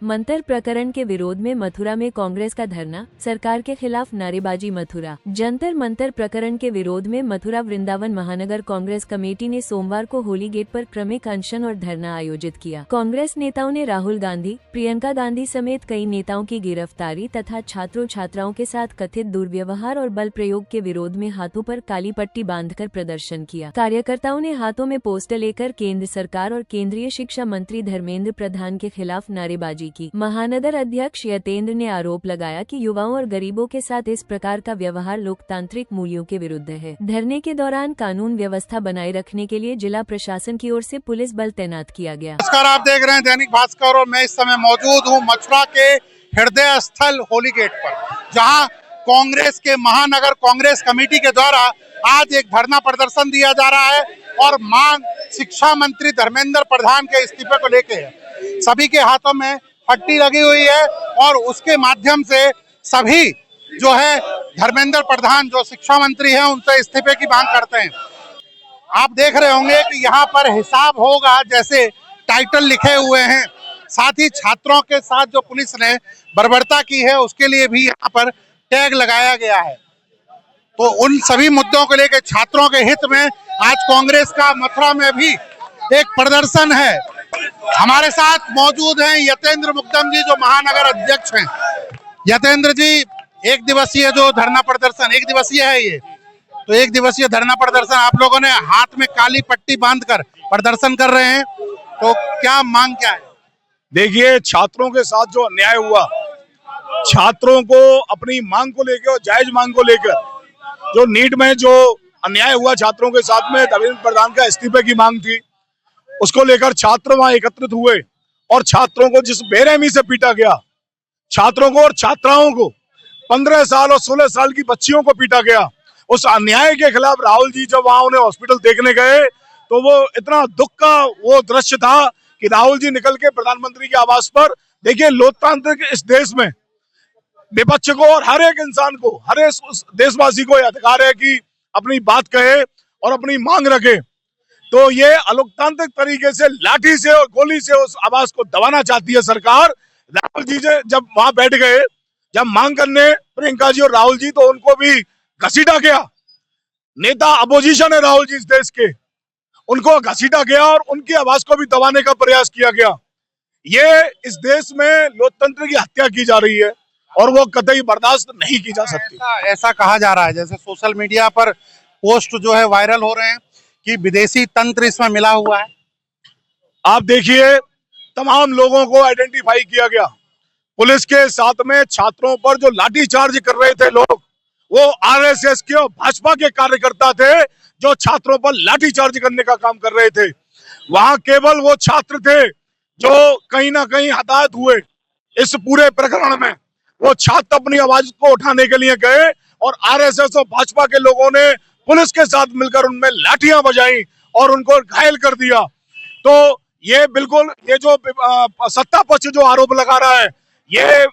मंतर प्रकरण के विरोध में मथुरा में कांग्रेस का धरना, सरकार के खिलाफ नारेबाजी। मथुरा जंतर मंतर प्रकरण के विरोध में मथुरा वृंदावन महानगर कांग्रेस कमेटी ने सोमवार को होली गेट पर क्रमिक अनशन और धरना आयोजित किया। कांग्रेस नेताओं ने राहुल गांधी, प्रियंका गांधी समेत कई नेताओं की गिरफ्तारी तथा छात्रों छात्राओं के साथ कथित दुर्व्यवहार और बल प्रयोग के विरोध में हाथों पर काली पट्टी बांधकर प्रदर्शन किया। कार्यकर्ताओं ने हाथों में पोस्टर लेकर केंद्र सरकार और केंद्रीय शिक्षा मंत्री धर्मेंद्र प्रधान के खिलाफ नारेबाजी की। महानगर अध्यक्ष यतेंद्र ने आरोप लगाया कि युवाओं और गरीबों के साथ इस प्रकार का व्यवहार लोकतांत्रिक मूल्यों के विरुद्ध है। धरने के दौरान कानून व्यवस्था बनाए रखने के लिए जिला प्रशासन की ओर से पुलिस बल तैनात किया गया। नमस्कार, आप देख रहे हैं दैनिक भास्कर और मैं इस समय मौजूद हूं मथुरा के हृदय स्थल होली गेट पर, जहां कांग्रेस के महानगर कांग्रेस कमेटी के द्वारा आज एक धरना प्रदर्शन दिया जा रहा है और मांग शिक्षा मंत्री धर्मेंद्र प्रधान के इस्तीफे को लेके है। सभी के हाथों में पट्टी लगी हुई है और उसके माध्यम से सभी जो है धर्मेंद्र प्रधान जो शिक्षा मंत्री हैं उनसे इस्तीफे की मांग करते हैं। आप देख रहे होंगे कि यहाँ पर हिसाब होगा जैसे टाइटल लिखे हुए हैं। साथ ही छात्रों के साथ जो पुलिस ने बर्बरता की है उसके लिए भी यहाँ पर टैग लगाया गया है। तो उन सभी मुद्दों को लेकर छात्रों के हित में आज कांग्रेस का मथुरा में भी एक प्रदर्शन है। हमारे साथ मौजूद हैं यतेंद्र मुकदम जी जो महानगर अध्यक्ष हैं। यतेंद्र जी, एक दिवसीय जो धरना प्रदर्शन एक दिवसीय है, ये तो एक दिवसीय धरना प्रदर्शन आप लोगों ने हाथ में काली पट्टी बांधकर प्रदर्शन कर रहे हैं, तो क्या मांग क्या है? देखिए, छात्रों के साथ जो अन्याय हुआ, छात्रों को अपनी मांग को लेकर और जायज मांग को लेकर जो नीट में जो अन्याय हुआ छात्रों के साथ में धर्मेंद्र प्रधान का इस्तीफे की मांग थी, उसको लेकर छात्र वहां एकत्रित हुए और छात्रों को जिस बेरहमी से पीटा गया, छात्रों को और छात्राओं को 15 साल और 16 साल की बच्चियों को पीटा गया, उस अन्याय के खिलाफ राहुल जी जब वहां उन्हें हॉस्पिटल देखने गए तो वो इतना दुख का वो दृश्य था कि राहुल जी निकल के प्रधानमंत्री के आवास पर, देखिए लोकतांत्रिक इस देश में विपक्ष को और हर एक इंसान को, हर एक देशवासी को यह अधिकार है कि अपनी बात कहे और अपनी मांग रखे। तो ये अलोकतांत्रिक तरीके से लाठी से और गोली से उस आवाज को दबाना चाहती है सरकार। राहुल जी जब वहां बैठ गए, जब मांग करने प्रियंका जी और राहुल जी, तो उनको भी घसीटा गया। नेता अपोजिशन है राहुल जी इस देश के, उनको घसीटा गया और उनकी आवाज को भी दबाने का प्रयास किया गया। ये इस देश में लोकतंत्र की हत्या की जा रही है और वो कतई बर्दाश्त नहीं की जा सकती। ऐसा कहा जा रहा है, जैसे सोशल मीडिया पर पोस्ट जो है वायरल हो रहे हैं कि विदेशी तंत्र इसमें मिला हुआ है। आप देखिए, तमाम लोगों को आइडेंटिफाई किया गया। पुलिस के साथ में छात्रों पर जो लाठीचार्ज कर रहे थे लोग, वो आरएसएस के और भाजपा के कार्यकर्ता थे जो छात्रों पर लाठीचार्ज करने का काम कर रहे थे। वहां केवल वो छात्र थे जो कहीं ना कहीं हताहत हुए इस पूरे प्रकरण में। वो छात्र अपनी आवाज को उठाने के लिए गए और आरएसएस और भाजपा के लोगों ने पुलिस के साथ मिलकर उनमें लाठियां बजाई और उनको घायल कर दिया। तो ये बिल्कुल, ये जो सत्ता पक्ष जो आरोप लगा रहा है, ये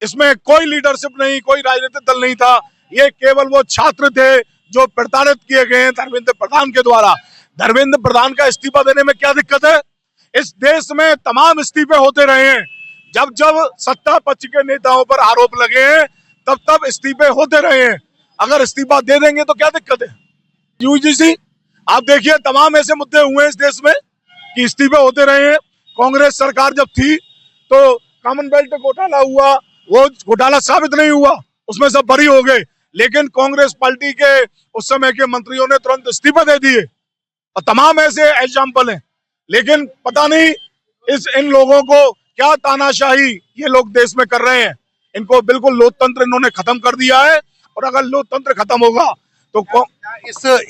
इसमें कोई लीडरशिप नहीं, कोई राजनीतिक दल नहीं था, ये केवल वो छात्र थे जो प्रताड़ित किए गए हैं धर्मेंद्र प्रधान के द्वारा। धर्मेंद्र प्रधान का इस्तीफा देने में क्या दिक्कत है? इस देश में तमाम इस्तीफे होते रहे हैं, जब जब सत्ता पक्ष के नेताओं पर आरोप लगे हैं तब तब इस्तीफे होते रहे हैं। अगर इस्तीफा दे देंगे तो क्या दिक्कत है? यूजीसी, आप देखिए, तमाम ऐसे मुद्दे हुए हैं इस देश में कि इस्तीफे होते रहे हैं। कांग्रेस सरकार जब थी तो कॉमनवेल्थ घोटाला हुआ, वो घोटाला साबित नहीं हुआ, उसमें सब बरी हो गए, लेकिन कांग्रेस पार्टी के उस समय के मंत्रियों ने तुरंत इस्तीफे दे दिए और तमाम ऐसे एग्जाम्पल हैं। लेकिन पता नहीं इन लोगों को क्या तानाशाही ये लोग देश में कर रहे हैं। इनको बिल्कुल लोकतंत्र इन्होंने खत्म कर दिया है और अगर लोकतंत्र खत्म होगा तो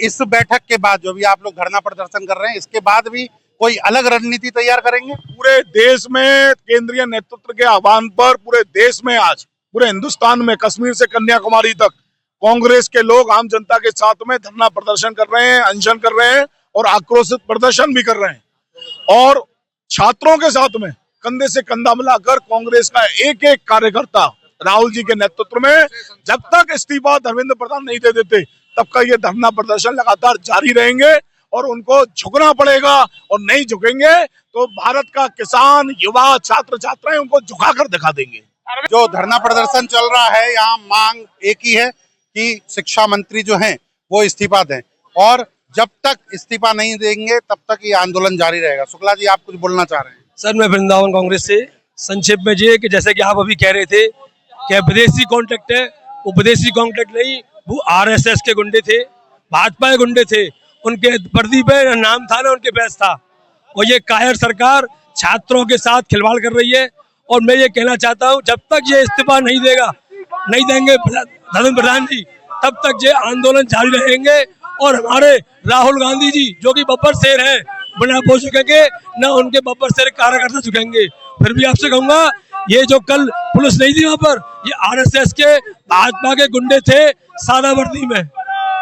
इस बैठक के बाद जो भी आप लोग धरना प्रदर्शन कर रहे हैं, इसके बाद भी कोई अलग रणनीति तैयार करेंगे? पूरे देश में केंद्रीय नेतृत्व के आह्वान पर पूरे देश में, आज पूरे हिंदुस्तान में, कश्मीर से कन्याकुमारी तक कांग्रेस के लोग आम जनता के साथ में धरना प्रदर्शन कर रहे हैं, अनशन कर रहे हैं और आक्रोशित प्रदर्शन भी कर रहे हैं। और छात्रों के साथ में कंधे से कंधा मिलाकर कांग्रेस का एक एक कार्यकर्ता राहुल जी के नेतृत्व में, जब तक इस्तीफा धर्मेंद्र प्रधान नहीं दे देते तब का ये धरना प्रदर्शन लगातार जारी रहेंगे और उनको झुकना पड़ेगा, और नहीं झुकेंगे तो भारत का किसान, युवा, छात्र छात्राएं उनको झुकाकर दिखा देंगे। जो धरना प्रदर्शन चल रहा है, यहाँ मांग एक ही है कि शिक्षा मंत्री जो हैं वो इस्तीफा दें, और जब तक इस्तीफा नहीं देंगे तब तक ये आंदोलन जारी रहेगा। शुक्ला जी, आप कुछ बोलना चाह रहे हैं? सर, मैं वृंदावन कांग्रेस से संक्षेप में ये कि जैसे कि आप अभी कह रहे थे कि विदेशी कॉन्ट्रैक्ट है, वो विदेशी कॉन्ट्रैक्ट नहीं, वो आरएसएस के गुंडे थे, भाजपा के गुंडे थे, उनके वर्दी पे नाम था ना उनके बैच था। और ये कायर सरकार छात्रों के साथ खिलवाड़ कर रही है। और मैं ये कहना चाहता हूँ, जब तक ये इस्तीफा नहीं देंगे धर्मेंद्र प्रधान जी, तब तक ये आंदोलन जारी रहेंगे। और हमारे राहुल गांधी जी जो कि बब्बर शेर हैं, बिना बोल झुकेंगे न उनके बब्बर शेर कार्यकर्ता झुकेंगे। फिर भी आपसे कहूंगा, ये जो कल पुलिस नहीं थी वहां पर, ये आरएसएस के भाजपा के गुंडे थे सादा वर्दी में।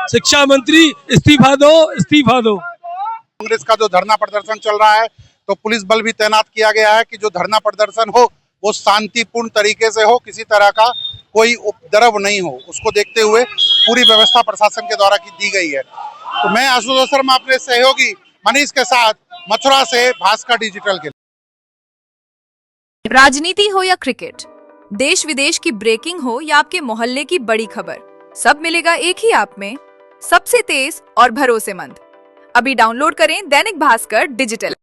शिक्षा मंत्री इस्तीफा दो, इस्तीफा दो। कांग्रेस का जो धरना प्रदर्शन चल रहा है तो पुलिस बल भी तैनात किया गया है कि जो धरना प्रदर्शन हो वो शांतिपूर्ण तरीके से हो, किसी तरह का कोई उपद्रव नहीं हो, उसको देखते हुए पूरी व्यवस्था प्रशासन के द्वारा की दी गई है। तो मैं आशुतोष शर्मा अपने सहयोगी मनीष के साथ मथुरा से भास्कर डिजिटल के। राजनीति हो या क्रिकेट, देश विदेश की ब्रेकिंग हो या आपके मोहल्ले की बड़ी खबर, सब मिलेगा एक ही ऐप में, सबसे तेज और भरोसेमंद। अभी डाउनलोड करें दैनिक भास्कर डिजिटल।